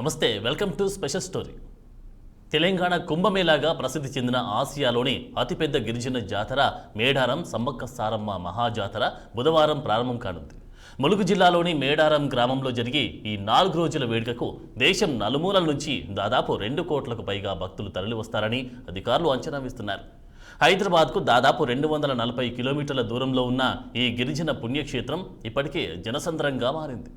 నమస్తే, welcome to special story. Telangana కుంభమేళాగా ప్రసిద్ధి చెందిన ఆసియాలోని అతిపెద్ద గిరిజన జాతర మేడారం సమ్మక్క సారమ్మ మహాజాతర బుధవారం ప్రారంభం కానుంది. ములుగు జిల్లాలోని మేడారం గ్రామంలో జరిగే ఈ 4 రోజుల వేడుకకు దేశం నలుమూలల నుంచి దాదాపు 2 కోట్లకు పైగా భక్తులు తరలివస్తారని అధికారులు అంచనా వేస్తున్నారు. హైదరాబాద్కు దాదాపు 240 కిలోమీటర్ల దూరంలో ఉన్న ఈ గిరిజన పుణ్యక్షేత్రం ఇప్పటికే జనసంద్రంగా మారింది.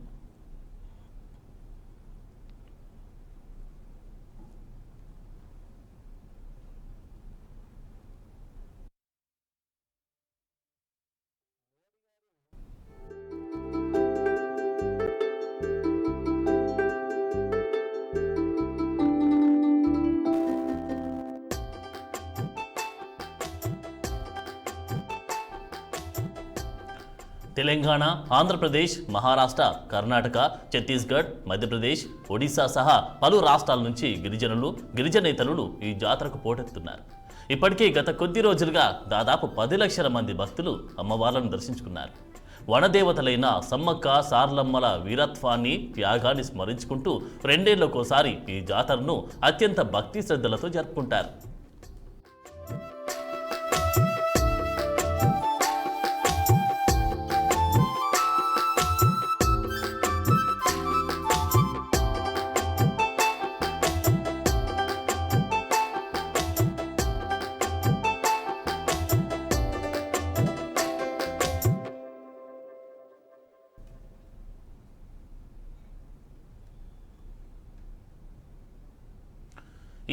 తెలంగాణ, ఆంధ్రప్రదేశ్, మహారాష్ట్ర, కర్ణాటక, ఛత్తీస్గఢ్, మధ్యప్రదేశ్, ఒడిశా సహా పలు రాష్ట్రాల నుంచి గిరిజనేతరులు ఈ జాతరకు పోటెత్తున్నారు. ఇప్పటికే గత కొద్ది రోజులుగా దాదాపు 10 లక్షల మంది భక్తులు అమ్మవార్లను దర్శించుకున్నారు. వనదేవతలైన సమ్మక్క సారలమ్మల వీరత్వాన్ని, త్యాగాన్ని స్మరించుకుంటూ 2 ఏళ్లకోసారి ఈ జాతరను అత్యంత భక్తి శ్రద్ధలతో జరుపుకుంటారు.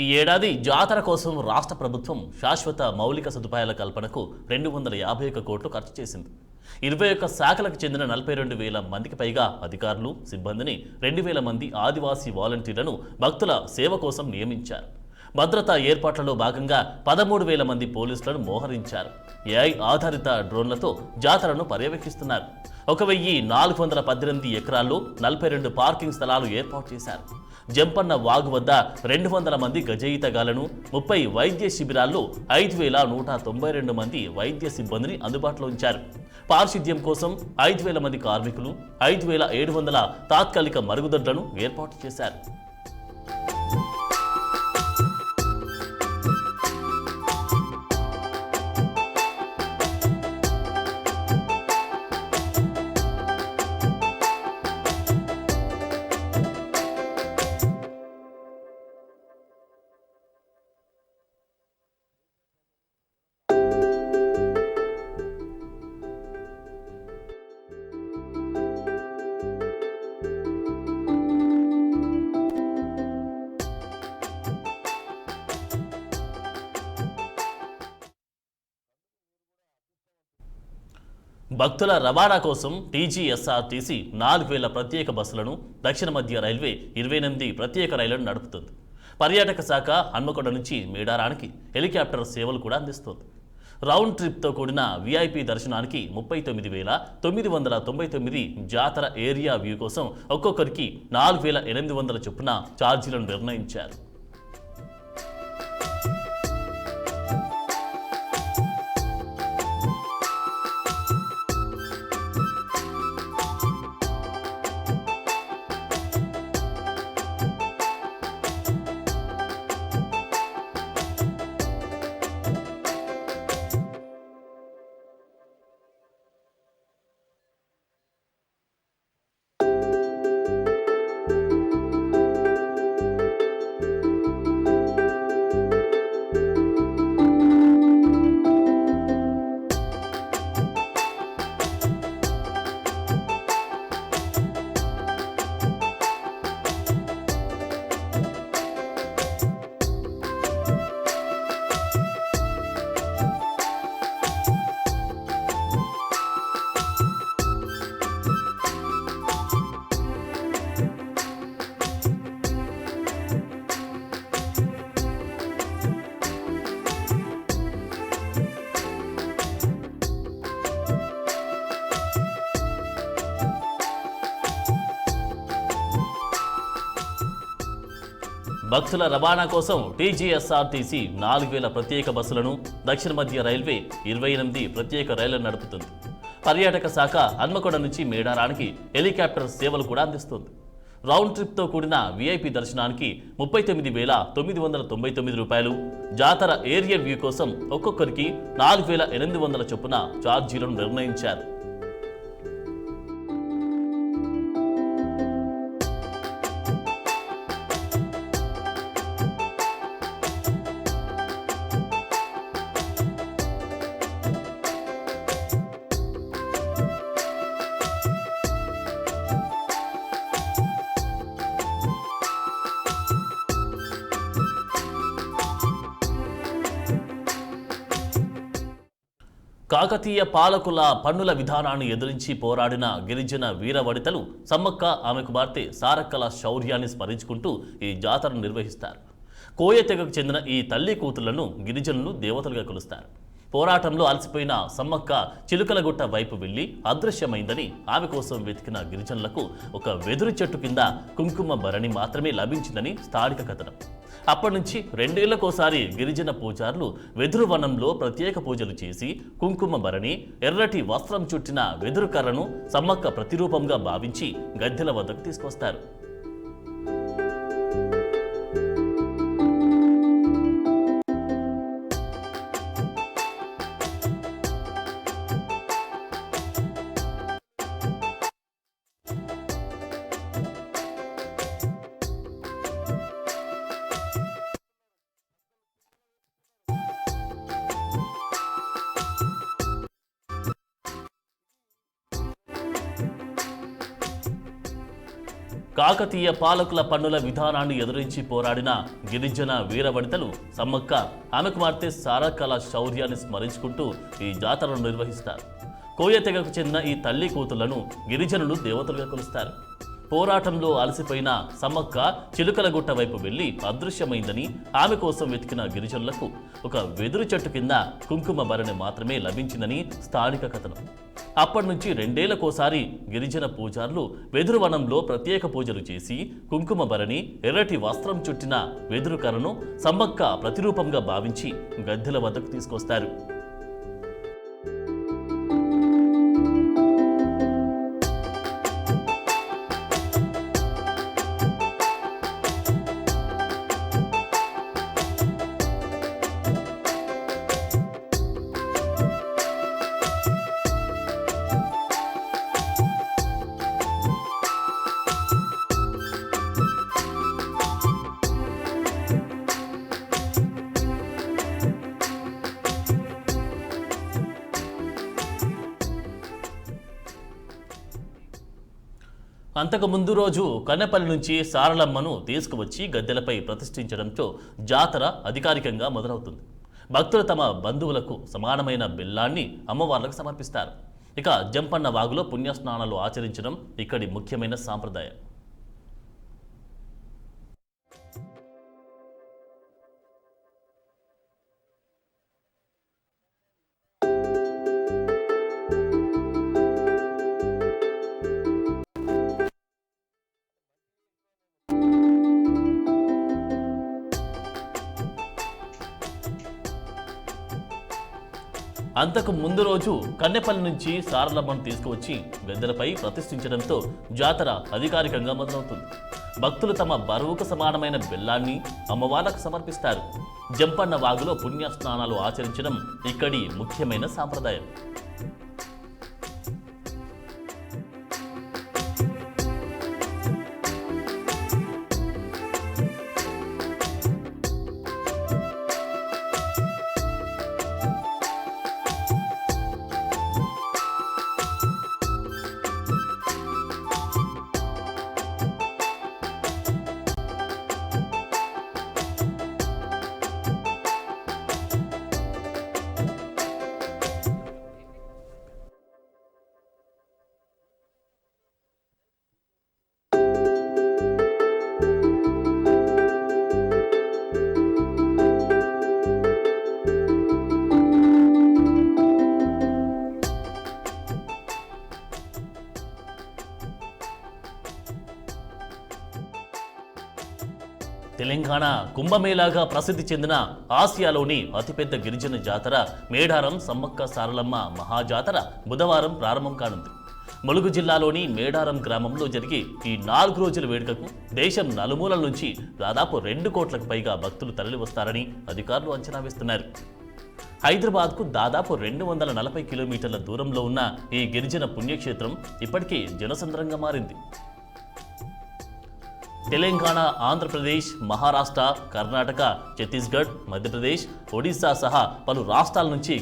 ఈ ఏడాది జాతర కోసం రాష్ట్ర ప్రభుత్వం శాశ్వత మౌలిక సదుపాయాల కల్పనకు 251 కోట్లు ఖర్చు చేసింది. 21 శాఖలకు చెందిన 42,000 మందికి పైగా అధికారులు, సిబ్బందిని, 2,000 మంది ఆదివాసీ వాలంటీర్లను భక్తుల సేవ కోసం నియమించారు. భద్రతా ఏర్పాట్లలో భాగంగా 13,000 మంది పోలీసులను మోహరించారు. ఏఐ ఆధారిత డ్రోన్లతో జాతరను పర్యవేక్షిస్తున్నారు. 1,418 ఎకరాల్లో 42 పార్కింగ్ స్థలాలు ఏర్పాటు చేశారు. జంపన్న వాగు వద్ద 200 మంది గజయితగాలను, 30 వైద్య శిబిరాల్లో 5,192 మంది వైద్య సిబ్బందిని అందుబాటులో ఉంచారు. పారిశుద్ధ్యం కోసం 5,000 మంది కార్మికులు, 5,700 తాత్కాలిక మరుగుదొడ్లను ఏర్పాటు చేశారు. భక్తుల రవాణా కోసం టీజీఎస్ఆర్టీసీ 4,000 ప్రత్యేక బస్సులను, దక్షిణ మధ్య రైల్వే 28 ప్రత్యేక రైళ్లను నడుపుతుంది. పర్యాటక శాఖ హన్మకొండ నుంచి మేడారానికి హెలికాప్టర్ సేవలు కూడా అందిస్తోంది. రౌండ్ ట్రిప్తో కూడిన వీఐపీ దర్శనానికి 39,999 జాతర ఏరియా వ్యూ కోసం ఒక్కొక్కరికి 4,800 చొప్పున ఛార్జీలను నిర్ణయించారు. భక్తుల రవాణా కోసం టీజీఎస్ఆర్టీసీ 4,000 ప్రత్యేక బస్సులను, దక్షిణ మధ్య రైల్వే 28 ప్రత్యేక రైళ్లను నడుపుతుంది. పర్యాటక శాఖ హన్మకొండ నుంచి మేడారానికి హెలికాప్టర్ సేవలు కూడా అందిస్తుంది. రౌండ్ ట్రిప్తో కూడిన వీఐపీ దర్శనానికి 39,999 రూపాయలు, జాతర ఏరియల్ వ్యూ కోసం ఒక్కొక్కరికి 4,800 చొప్పున ఛార్జీలను నిర్ణయించారు. కాకతీయ పాలకుల పన్నుల విధానాన్ని ఎదిరించి పోరాడిన గిరిజన వీరవనితలు సమ్మక్క, ఆమె కుమార్తె సారక్కల శౌర్యాన్ని స్మరించుకుంటూ ఈ జాతరను నిర్వహిస్తారు. కోయ తెగకు చెందిన ఈ తల్లి కూతుళ్లను గిరిజనులు దేవతలుగా కొలుస్తారు. పోరాటంలో అలసిపోయిన సమ్మక్క చిలుకలగుట్ట వైపు వెళ్లి అదృశ్యమైందని ఆమె కోసం వెతికిన గిరిజనులకు ఒక వెదురు చెట్టు కింద కుంకుమ భరణి మాత్రమే లభించిందని స్థానిక కథనం. అప్పటి నుంచి 2 ఏళ్లకోసారి గిరిజన పూజారులు వెదురు వనంలో ప్రత్యేక పూజలు చేసి కుంకుమ భరణి, ఎర్రటి వస్త్రం చుట్టిన వెదురు కర్రను సమ్మక్క ప్రతిరూపంగా భావించి గద్దెల వద్దకు తీసుకొస్తారు. కాకతీయ పాలకుల పన్నుల విధానాన్ని ఎదురించి పోరాడిన గిరిజన వీరవనితలు సమ్మక్క, ఆమె కుమార్తె సారక్కల శౌర్యాన్ని స్మరించుకుంటూ ఈ జాతరను నిర్వహిస్తారు. కోయ తెగకు చెందిన ఈ తల్లి కూతుళ్లను గిరిజనులు దేవతలుగా కొలుస్తారు. పోరాటంలో అలసిపోయిన సమ్మక్క చిలుకలగుట్ట వైపు వెళ్లి అదృశ్యమైందని ఆమె కోసం వెతికిన గిరిజనులకు ఒక వెదురు చెట్టు కింద కుంకుమ భరణి మాత్రమే లభించిందని స్థానిక కథనం. అప్పటి నుంచి 2 ఏళ్లకోసారి గిరిజన పూజారులు వెదురు వనంలో ప్రత్యేక పూజలు చేసి కుంకుమ భరణి, ఎర్రటి వస్త్రం చుట్టిన వెదురు కర్రను సమ్మక్క ప్రతిరూపంగా భావించి గద్దెల వద్దకు తీసుకొస్తారు. అంతకు ముందు రోజు కన్నెపల్లి నుంచి సారలమ్మను తీసుకువచ్చి గద్దెలపై ప్రతిష్ఠించడంతో జాతర అధికారికంగా మొదలవుతుంది. భక్తులు తమ బంధువులకు సమానమైన బెల్లాన్ని అమ్మవార్లకు సమర్పిస్తారు. ఇక జంపన్న వాగులో పుణ్యస్నానాలు ఆచరించడం ఇక్కడి ముఖ్యమైన సాంప్రదాయం. అంతకు ముందు రోజు కన్నెపల్లి నుంచి సారలమ్మను తీసుకువచ్చి గద్దెలపై ప్రతిష్ఠించడంతో జాతర అధికారికంగా మొదలవుతుంది. భక్తులు తమ బరువుకు సమానమైన బెల్లాన్ని అమ్మవార్లకు సమర్పిస్తారు. జంపన్న వాగులో పుణ్య స్నానాలు ఆచరించడం ఇక్కడి ముఖ్యమైన సాంప్రదాయం. తెలంగాణ కుంభమేళాగా ప్రసిద్ధి చెందిన ఆసియాలోని అతిపెద్ద గిరిజన జాతర మేడారం సమ్మక్క సారలమ్మ మహాజాతర బుధవారం ప్రారంభం కానుంది. ములుగు జిల్లాలోని మేడారం గ్రామంలో జరిగే ఈ 4 రోజుల వేడుకకు దేశం నలుమూలల నుంచి దాదాపు 2 కోట్లకు పైగా భక్తులు తరలివస్తారని అధికారులు అంచనా వేస్తున్నారు. హైదరాబాద్కు దాదాపు 240 కిలోమీటర్ల దూరంలో ఉన్న ఈ గిరిజన పుణ్యక్షేత్రం ఇప్పటికే జనసంద్రంగా మారింది. తెలంగాణ, ఆంధ్రప్రదేశ్, మహారాష్ట్ర, కర్ణాటక, ఛత్తీస్గఢ్, మధ్యప్రదేశ్, ఒడిశా సహా పలు రాష్ట్రాల నుంచి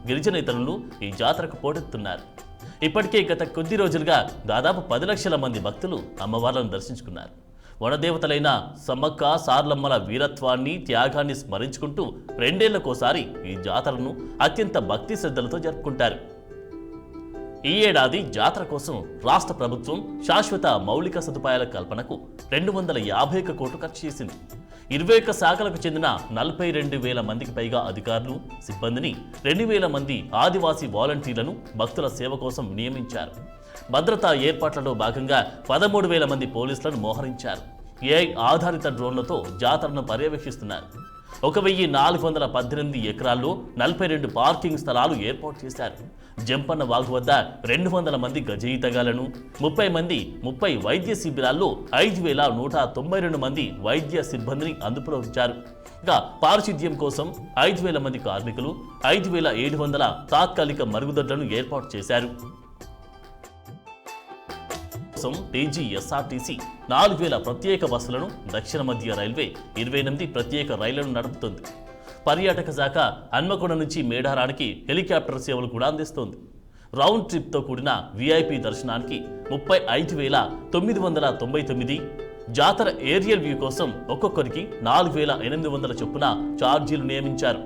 గిరిజనేతరులు ఈ జాతరకు పోటెత్తున్నారు. ఇప్పటికే గత కొద్ది రోజులుగా దాదాపు 10 లక్షల మంది భక్తులు అమ్మవార్లను దర్శించుకున్నారు. వనదేవతలైన సమ్మక్క సార్లమ్మల వీరత్వాన్ని, త్యాగాన్ని స్మరించుకుంటూ 2 ఏళ్లకోసారి ఈ జాతరను అత్యంత భక్తి శ్రద్ధలతో జరుపుకుంటారు. ఈ ఏడాది జాతర కోసం రాష్ట్ర ప్రభుత్వం శాశ్వత మౌలిక సదుపాయాల కల్పనకు 251 కోట్లు ఖర్చు చేసింది. 21 శాఖలకు చెందిన 42,000 మందికి పైగా అధికారులు, సిబ్బందిని, 2,000 మంది ఆదివాసీ వాలంటీర్లను భక్తుల సేవ కోసం నియమించారు. భద్రతా ఏర్పాట్లలో భాగంగా 13,000 మంది పోలీసులను మోహరించారు. ఏఐ ఆధారిత డ్రోన్లతో జాతరను పర్యవేక్షిస్తున్నారు. 1,418 ఎకరాల్లో 42 పార్కింగ్ స్థలాలు ఏర్పాటు చేశారు. జంపన్న వాగు వద్ద 200 మంది గజ ఈతగాళ్లను, 30 వైద్య శిబిరాల్లో 5,192 మంది వైద్య సిబ్బందిని అందుపులో ఉంచారు. ఇక పారిశుద్ధ్యం కోసం 5,000 మంది కార్మికులు, 5,700 తాత్కాలిక మరుగుదొడ్లను ఏర్పాటు చేశారు. టీజీఎస్ఆర్టీసీ 4,000 ప్రత్యేక బస్సులను, దక్షిణ మధ్య రైల్వే 28 ప్రత్యేక రైళ్లను నడుపుతోంది. పర్యాటక శాఖ హన్మకొండ నుంచి మేడారానికి హెలికాప్టర్ సేవలు కూడా అందిస్తోంది. రౌండ్ ట్రిప్తో కూడిన వీఐపీ దర్శనానికి 35,999, జాతర ఏరియల్ వ్యూ కోసం ఒక్కొక్కరికి 4,800 చొప్పున ఛార్జీలు నియమించారు.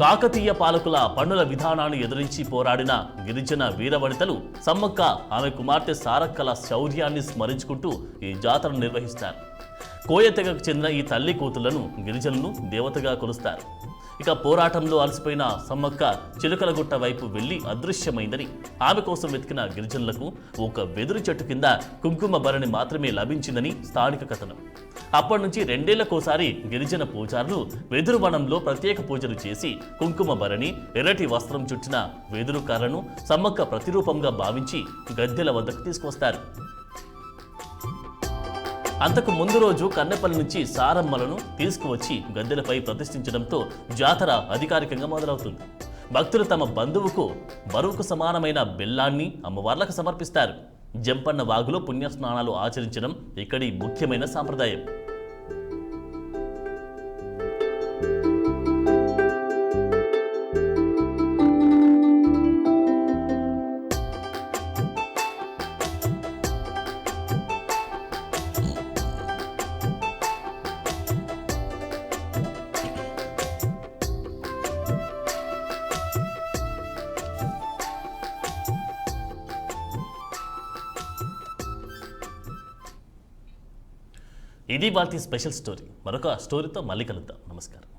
కాకతీయ పాలకుల పన్నుల విధానాన్ని ఎదిరించి పోరాడిన గిరిజన వీరవనితలు సమ్మక్క, ఆమె కుమార్తె సారక్కల శౌర్యాన్ని స్మరించుకుంటూ ఈ జాతరను నిర్వహిస్తారు. కోయ తెగకు చెందిన ఈ తల్లి కూతుళ్లను గిరిజనులు దేవతగా కొలుస్తారు. ఇక పోరాటంలో అలసిపోయిన సమ్మక్క చిలుకలగుట్ట వైపు వెళ్లి అదృశ్యమైందని, ఆమె కోసం వెతికిన గిరిజనులకు ఒక వెదురు చెట్టు కింద కుంకుమ భరణి మాత్రమే లభించిందని స్థానిక కథనం. అప్పటి నుంచి 2 ఏళ్లకోసారి గిరిజన పూజారులు వెదురు వనంలో ప్రత్యేక పూజలు చేసి కుంకుమ భరణి, ఎర్రటి వస్త్రం చుట్టిన వెదురు కర్రను సమ్మక్క ప్రతిరూపంగా భావించి గద్దెల వద్దకు తీసుకువస్తారు. అంతకు ముందు రోజు కన్నెపల్లి నుంచి సారమ్మలను తీసుకువచ్చి గద్దెలపై ప్రతిష్ఠించడంతో జాతర అధికారికంగా మొదలవుతుంది. భక్తులు తమ బరువుకు సమానమైన బెల్లాన్ని అమ్మవార్లకు సమర్పిస్తారు. జంపన్న వాగులో పుణ్యస్నానాలు ఆచరించడం ఇక్కడి ముఖ్యమైన సాంప్రదాయం. ఇది వాటి స్పెషల్ స్టోరీ. మరొక స్టోరీతో మళ్ళీ కలుద్దాం. నమస్కారం.